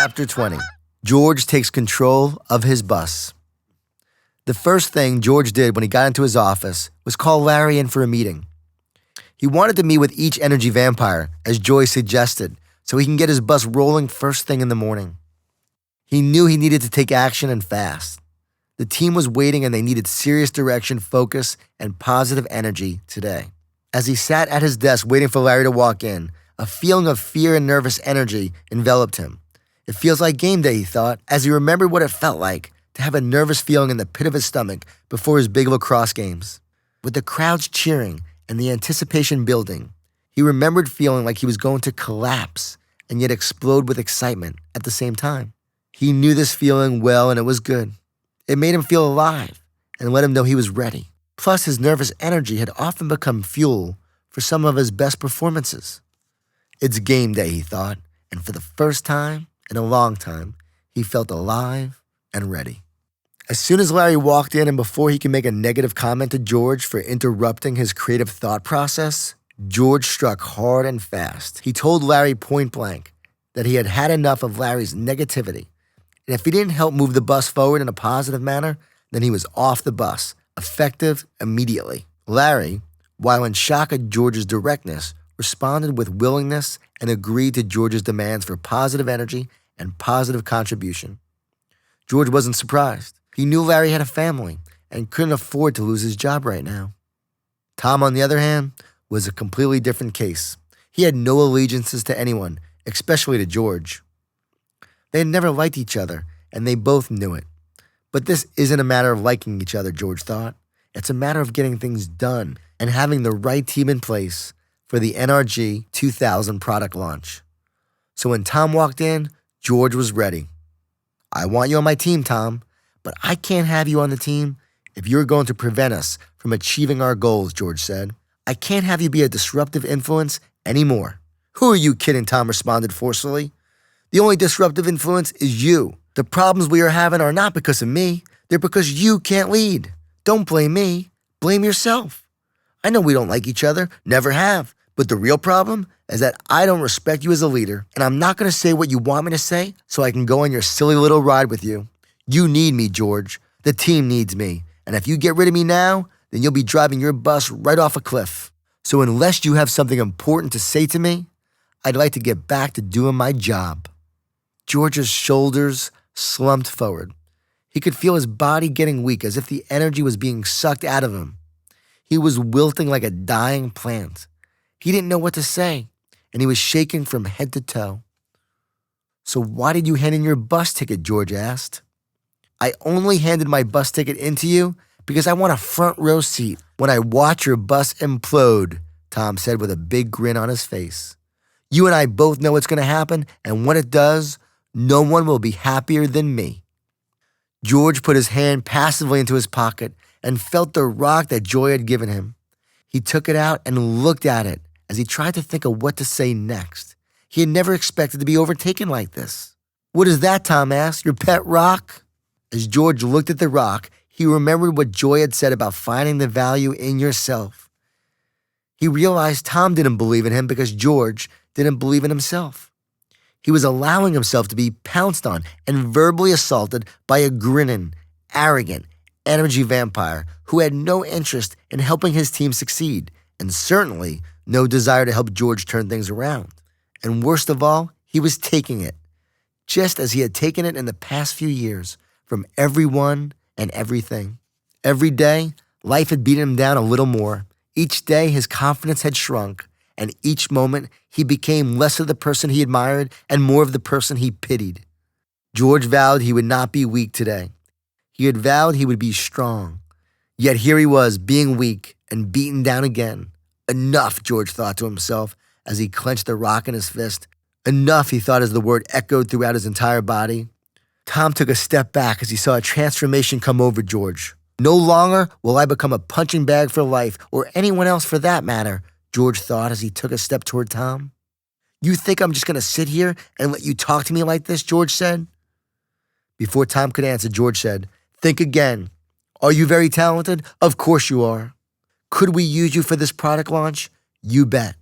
Chapter 20. George takes control of his bus. The first thing George did when he got into his office was call Larry in for a meeting. He wanted to meet with each energy vampire, as Joy suggested, so he can get his bus rolling first thing in the morning. He knew he needed to take action and fast. The team was waiting and they needed serious direction, focus, and positive energy today. As he sat at his desk waiting for Larry to walk in, a feeling of fear and nervous energy enveloped him. It feels like game day, he thought, as he remembered what it felt like to have a nervous feeling in the pit of his stomach before his big lacrosse games. With the crowds cheering and the anticipation building, he remembered feeling like he was going to collapse and yet explode with excitement at the same time. He knew this feeling well and it was good. It made him feel alive and let him know he was ready. Plus, his nervous energy had often become fuel for some of his best performances. It's game day, he thought, and for the first time in a long time, he felt alive and ready. As soon as Larry walked in and before he could make a negative comment to George for interrupting his creative thought process, George struck hard and fast. He told Larry point blank that he had had enough of Larry's negativity, and if he didn't help move the bus forward in a positive manner, then he was off the bus, effective immediately. Larry, while in shock at George's directness, responded with willingness and agreed to George's demands for positive energy and positive contribution. George wasn't surprised. He knew Larry had a family and couldn't afford to lose his job right now. Tom, on the other hand, was a completely different case. He had no allegiances to anyone, especially to George. They had never liked each other, and they both knew it. But this isn't a matter of liking each other, George thought. It's a matter of getting things done and having the right team in place for the NRG 2000 product launch. So when Tom walked in, George was ready. I want you on my team, Tom, but I can't have you on the team if you're going to prevent us from achieving our goals, George said. I can't have you be a disruptive influence anymore. Who are you kidding, Tom responded forcefully. The only disruptive influence is you. The problems we are having are not because of me. They're because you can't lead. Don't blame me. Blame yourself. I know we don't like each other, never have. But the real problem is that I don't respect you as a leader, and I'm not going to say what you want me to say so I can go on your silly little ride with you. You need me, George. The team needs me. And if you get rid of me now, then you'll be driving your bus right off a cliff. So unless you have something important to say to me, I'd like to get back to doing my job. George's shoulders slumped forward. He could feel his body getting weak as if the energy was being sucked out of him. He was wilting like a dying plant. He didn't know what to say, and he was shaking from head to toe. So why did you hand in your bus ticket, George asked. I only handed my bus ticket in to you because I want a front row seat when I watch your bus implode, Tom said with a big grin on his face. You and I both know it's going to happen, and when it does, no one will be happier than me. George put his hand passively into his pocket and felt the rock that Joy had given him. He took it out and looked at it as he tried to think of what to say next. He had never expected to be overtaken like this. What is that, Tom asked, your pet rock? As George looked at the rock, he remembered what Joy had said about finding the value in yourself. He realized Tom didn't believe in him because George didn't believe in himself. He was allowing himself to be pounced on and verbally assaulted by a grinning, arrogant energy vampire who had no interest in helping his team succeed and certainly no desire to help George turn things around. And worst of all, he was taking it, just as he had taken it in the past few years, from everyone and everything. Every day, life had beaten him down a little more. Each day, his confidence had shrunk, and each moment, he became less of the person he admired and more of the person he pitied. George vowed he would not be weak today. He had vowed he would be strong. Yet here he was, being weak and beaten down again. Enough, George thought to himself as he clenched the rock in his fist. Enough, he thought as the word echoed throughout his entire body. Tom took a step back as he saw a transformation come over George. No longer will I become a punching bag for life, or anyone else for that matter, George thought as he took a step toward Tom. You think I'm just going to sit here and let you talk to me like this, George said. Before Tom could answer, George said, think again. Are you very talented? Of course you are. Could we use you for this product launch? You bet.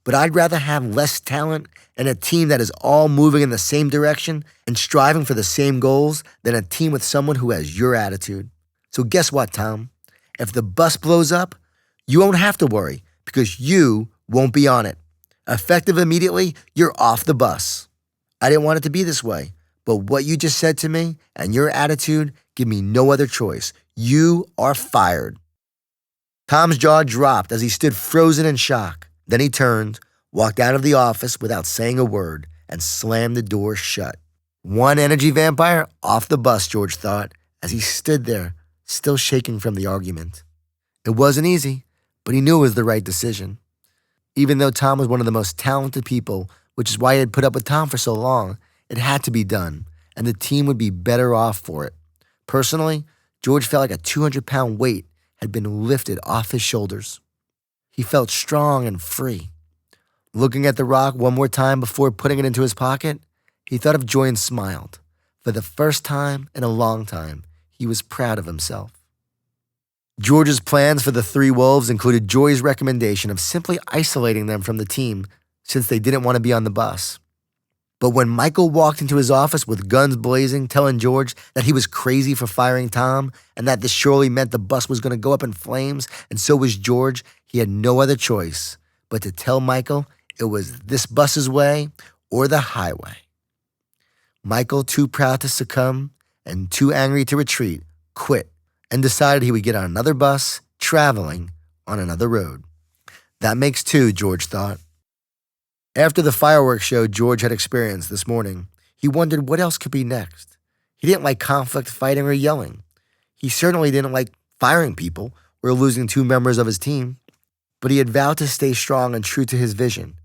But I'd rather have less talent and a team that is all moving in the same direction and striving for the same goals than a team with someone who has your attitude. So guess what, Tom? If the bus blows up, you won't have to worry because you won't be on it. Effective immediately, you're off the bus. I didn't want it to be this way, but what you just said to me and your attitude give me no other choice. You are fired. Tom's jaw dropped as he stood frozen in shock. Then he turned, walked out of the office without saying a word, and slammed the door shut. One energy vampire off the bus, George thought, as he stood there, still shaking from the argument. It wasn't easy, but he knew it was the right decision. Even though Tom was one of the most talented people, which is why he had put up with Tom for so long, it had to be done, and the team would be better off for it. Personally, George felt like a 200-pound weight had been lifted off his shoulders. He felt strong and free. Looking at the rock one more time before putting it into his pocket, he thought of Joy and smiled. For the first time in a long time, he was proud of himself. George's plans for the three wolves included Joy's recommendation of simply isolating them from the team since they didn't want to be on the bus. But when Michael walked into his office with guns blazing, telling George that he was crazy for firing Tom and that this surely meant the bus was going to go up in flames, and so was George, he had no other choice but to tell Michael it was this bus's way or the highway. Michael, too proud to succumb and too angry to retreat, quit and decided he would get on another bus, traveling on another road. That makes two, George thought. After the fireworks show George had experienced this morning, he wondered what else could be next. He didn't like conflict, fighting, or yelling. He certainly didn't like firing people or losing two members of his team, but he had vowed to stay strong and true to his vision.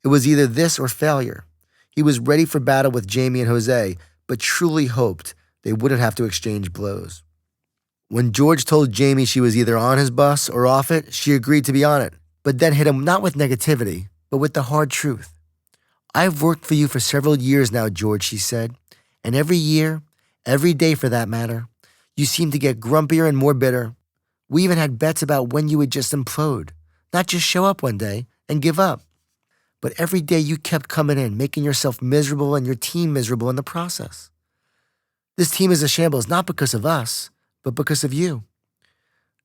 It was either this or failure. He was ready for battle with Jamie and Jose, but truly hoped they wouldn't have to exchange blows. When George told Jamie she was either on his bus or off it, she agreed to be on it, but then hit him not with negativity, but with the hard truth. "I've worked for you for several years now, George," she said, "and every year, every day for that matter, you seem to get grumpier and more bitter. We even had bets about when you would just implode, not just show up one day and give up. But every day you kept coming in, making yourself miserable and your team miserable in the process. This team is a shambles not because of us, but because of you.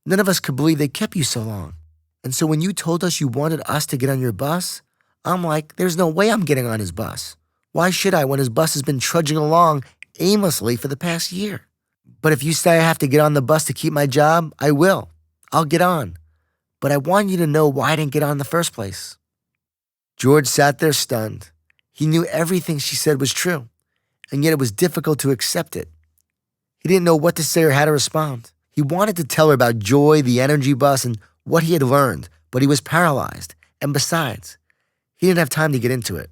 None of us could believe they kept you so long. And so when you told us you wanted us to get on your bus, I'm like, there's no way I'm getting on his bus. Why should I when his bus has been trudging along aimlessly for the past year? But if you say I have to get on the bus to keep my job, I will. I'll get on. But I want you to know why I didn't get on in the first place." George sat there stunned. He knew everything she said was true, and yet it was difficult to accept it. He didn't know what to say or how to respond. He wanted to tell her about Joy, the energy bus, and what he had learned, but he was paralyzed. And besides, he didn't have time to get into it.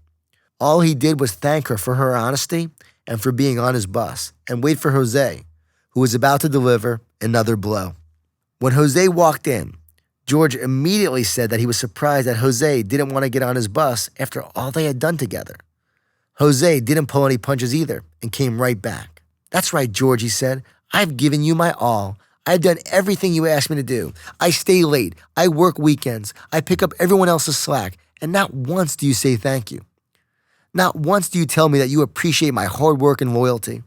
All he did was thank her for her honesty and for being on his bus, and wait for Jose, who was about to deliver another blow. When Jose walked in, George immediately said that he was surprised that Jose didn't want to get on his bus after all they had done together. Jose didn't pull any punches either and came right back. "That's right, George," he said. "I've given you my all. I've done everything you asked me to do. I stay late. I work weekends. I pick up everyone else's slack. And not once do you say thank you. Not once do you tell me that you appreciate my hard work and loyalty.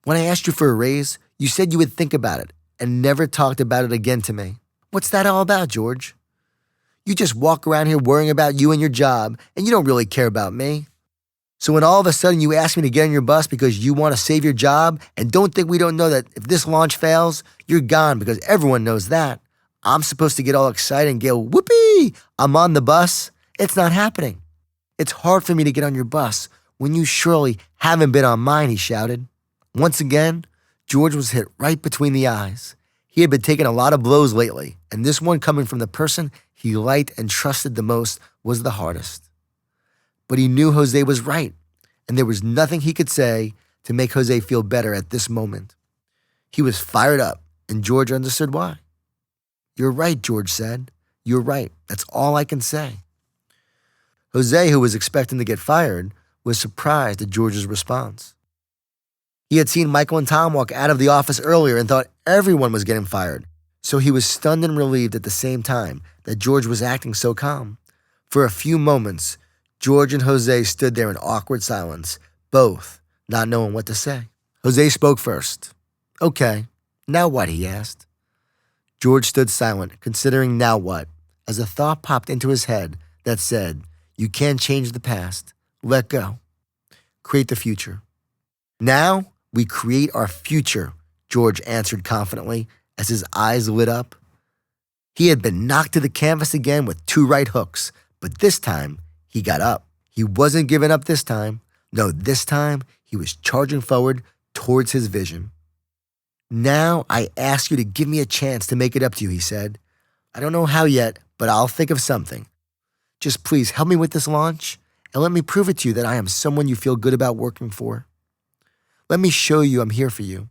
When I asked you for a raise, you said you would think about it and never talked about it again to me. What's that all about, George? You just walk around here worrying about you and your job, and you don't really care about me. So when all of a sudden you ask me to get on your bus because you want to save your job and don't think we don't know that if this launch fails, you're gone because everyone knows that, I'm supposed to get all excited and go, whoopee, I'm on the bus. It's not happening. It's hard for me to get on your bus when you surely haven't been on mine," he shouted. Once again, George was hit right between the eyes. He had been taking a lot of blows lately, and this one coming from the person he liked and trusted the most was the hardest. But he knew Jose was right, and there was nothing he could say to make Jose feel better at this moment. He was fired up, and George understood why. "You're right," George said. "You're right. That's all I can say." Jose, who was expecting to get fired, was surprised at George's response. He had seen Michael and Tom walk out of the office earlier and thought everyone was getting fired, so he was stunned and relieved at the same time that George was acting so calm. For a few moments, George and Jose stood there in awkward silence, both not knowing what to say. Jose spoke first. "Okay, now what?" he asked. George stood silent, considering now what, as a thought popped into his head that said, "You can't change the past. Let go. Create the future." "Now we create our future," George answered confidently as his eyes lit up. He had been knocked to the canvas again with 2 right hooks, but this time he got up. He wasn't giving up this time. No, this time he was charging forward towards his vision. "Now I ask you to give me a chance to make it up to you," he said. "I don't know how yet, but I'll think of something. Just please help me with this launch and let me prove it to you that I am someone you feel good about working for. Let me show you I'm here for you."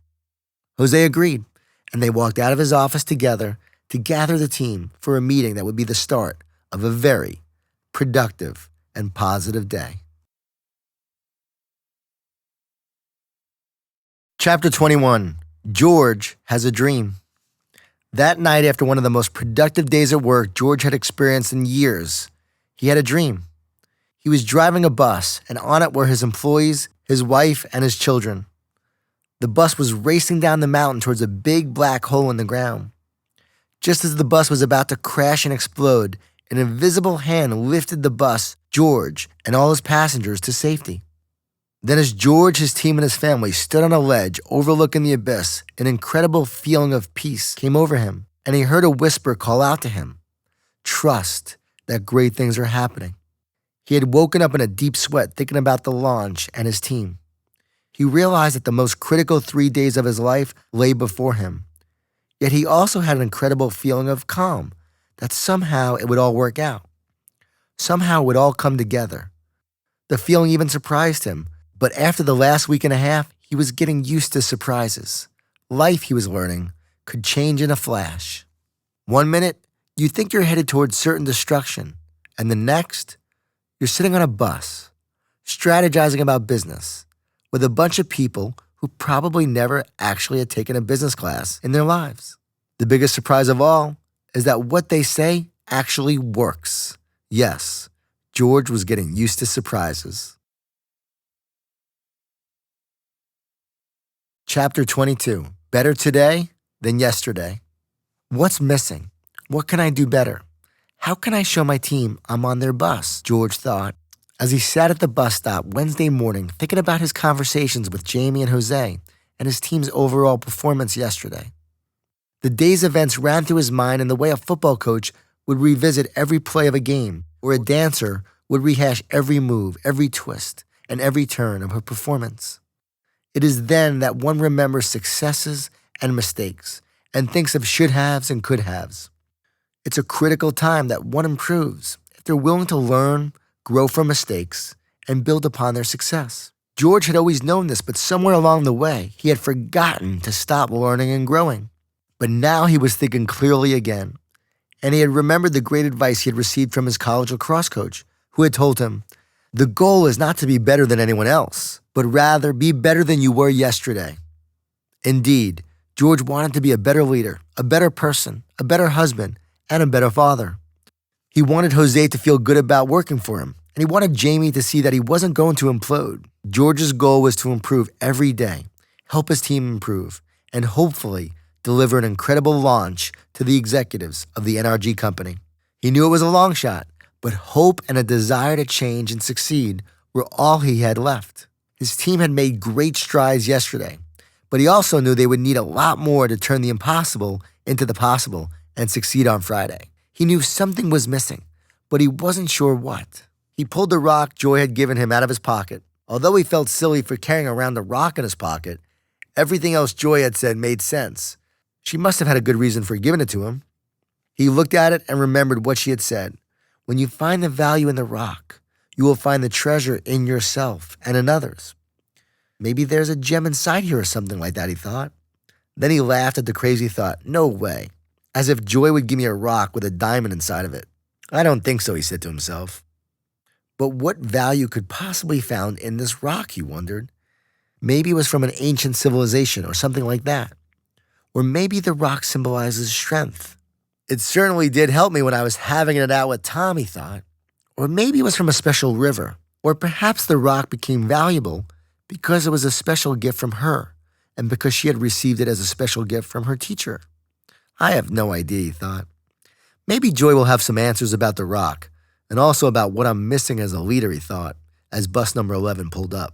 Jose agreed, and they walked out of his office together to gather the team for a meeting that would be the start of a very productive and positive day. Chapter 21. George has a dream. That night, after one of the most productive days at work George had experienced in years, he had a dream. He was driving a bus, and on it were his employees, his wife, and his children. The bus was racing down the mountain towards a big black hole in the ground. Just as the bus was about to crash and explode, an invisible hand lifted the bus, George, and all his passengers to safety. Then as George, his team, and his family stood on a ledge overlooking the abyss, an incredible feeling of peace came over him, and he heard a whisper call out to him, "Trust that great things are happening." He had woken up in a deep sweat thinking about the launch and his team. He realized that the most critical 3 days of his life lay before him. Yet he also had an incredible feeling of calm, that somehow it would all work out. Somehow it would all come together. The feeling even surprised him, but after the last week and a half, he was getting used to surprises. Life, he was learning, could change in a flash. One minute, you think you're headed towards certain destruction, and the next, you're sitting on a bus, strategizing about business, with a bunch of people who probably never actually had taken a business class in their lives. The biggest surprise of all is that what they say actually works. Yes, George was getting used to surprises. Chapter 22. Better today than yesterday. What's missing? What can I do better? How can I show my team I'm on their bus? George thought, as he sat at the bus stop Wednesday morning thinking about his conversations with Jamie and Jose and his team's overall performance yesterday. The day's events ran through his mind in the way a football coach would revisit every play of a game, or a dancer would rehash every move, every twist, and every turn of her performance. It is then that one remembers successes and mistakes and thinks of should-haves and could-haves. It's a critical time that one improves if they're willing to learn, grow from mistakes, and build upon their success. George had always known this, but somewhere along the way, he had forgotten to stop learning and growing. But now he was thinking clearly again, and he had remembered the great advice he had received from his college lacrosse coach, who had told him, "The goal is not to be better than anyone else, but rather be better than you were yesterday." Indeed, George wanted to be a better leader, a better person, a better husband, and a better father. He wanted Jose to feel good about working for him, and he wanted Jamie to see that he wasn't going to implode. George's goal was to improve every day, help his team improve, and hopefully deliver an incredible launch to the executives of the NRG company. He knew it was a long shot, but hope and a desire to change and succeed were all he had left. His team had made great strides yesterday, but he also knew they would need a lot more to turn the impossible into the possible and succeed on Friday. He knew something was missing, but he wasn't sure what. He pulled the rock Joy had given him out of his pocket. Although he felt silly for carrying around the rock in his pocket, everything else Joy had said made sense. She must have had a good reason for giving it to him. He looked at it and remembered what she had said. When you find the value in the rock, you will find the treasure in yourself and in others. Maybe there's a gem inside here or something like that, he thought. Then he laughed at the crazy thought. No way. As if Joy would give me a rock with a diamond inside of it. I don't think so, he said to himself. But what value could possibly be found in this rock, he wondered. Maybe it was from an ancient civilization or something like that. Or maybe the rock symbolizes strength. It certainly did help me when I was having it out with Tom, he thought. Or maybe it was from a special river. Or perhaps the rock became valuable because it was a special gift from her and because she had received it as a special gift from her teacher. I have no idea, he thought. Maybe Joy will have some answers about the rock and also about what I'm missing as a leader, he thought, as bus number 11 pulled up.